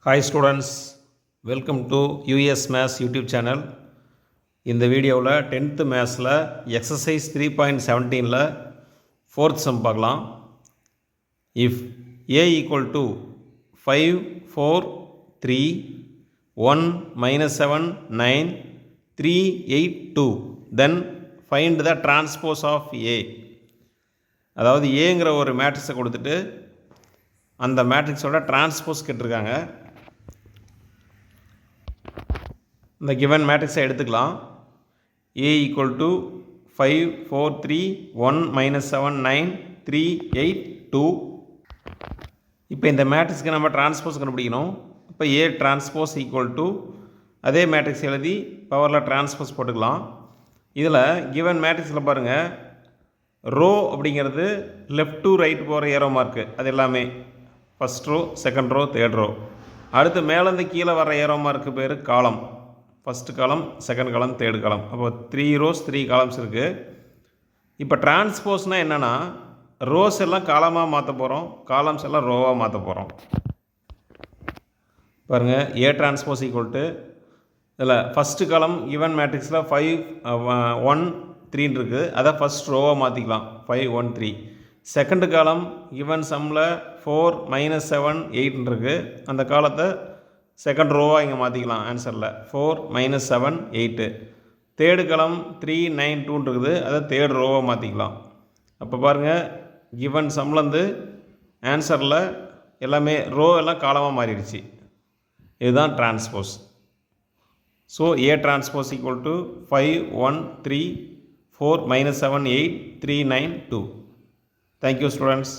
Hi students, welcome to US Maths YouTube channel. இந்த வீடியோவில் 10th மேத்ஸில் exercise 3.17ல் 4th sum பார்க்கலாம். If a equal to 5, 4, 3, 1, minus 7, 9, 3, 8, 2, then find the transpose of a. அதாவது ஏங்கிற ஒரு மேட்ரிக்ஸை கொடுத்துட்டு அந்த மேட்ரிக்ஸோட டிரான்ஸ்போஸ் கேட்டிருக்காங்க. இந்த கிவன் மேட்ரிக்ஸை எடுத்துக்கலாம். a equal to 5, 4, 3, 1, minus 7, 9, 3, 8, 2. இப்போ இந்த மேட்ரிக்ஸ்க்கு நம்ம டிரான்ஸ்போஸ் கண்டுபிடிக்கணும். இப்போ a டிரான்ஸ்போஸ் ஈக்குவல் டு அதே மேட்ரிக்ஸ் எழுதி பவரில் டிரான்ஸ்போஸ் போட்டுக்கலாம். இதில் கிவன் மேட்ரிக்ஸில் பாருங்கள், ரோ அப்படிங்கிறது லெஃப்ட் டு ரைட் போகிற ஏரோ மார்க்கு, அது எல்லாமே first row, second row, third row. அடுத்து மேலேருந்து கீழே வர ஏரோ மார்க்கு பேர் காலம். ஃபஸ்ட்டு காலம், செகண்ட் காலம், தேர்டு காலம். அப்போ 3 rows 3 காலம்ஸ் இருக்குது. இப்போ டிரான்ஸ்போஸ்னால் என்னென்னா, ரோஸ் எல்லாம் காலமாக மாற்ற போகிறோம், காலம்ஸ் எல்லாம் ரோவாக மாற்ற போகிறோம். பாருங்கள், ஏ டிரான்ஸ்போஸ் ஈக்குவல் டு இதில் ஃபஸ்ட்டு காலம் கிவன் மேட்ரிக்ஸில் 5, 1, 3 இருக்குது, அதை ஃபஸ்ட் ரோவாக மாற்றிக்கலாம், 5, 1, 3. செகண்டு காலம் கிவன் சம்மில் 4, minus 7, 8 இருக்குது, அந்த காலத்தை செகண்ட் ரோவாக இங்கே மாற்றிக்கலாம் ஆன்சரில், 4, minus 7, 8. தேர்டு காலம் 3, 9, 2 இருக்குது, அதை தேர்ட் ரோவாக மாற்றிக்கலாம். அப்போ பாருங்கள், கிவன் சம்லேருந்து ஆன்சரில் எல்லாமே ரோ எல்லாம் காலமாக மாறிடுச்சு. இதுதான் transpose. So A transpose equal to 5, 1, 3, 4, minus 7, 8, 3, 9, 2. Thank you students.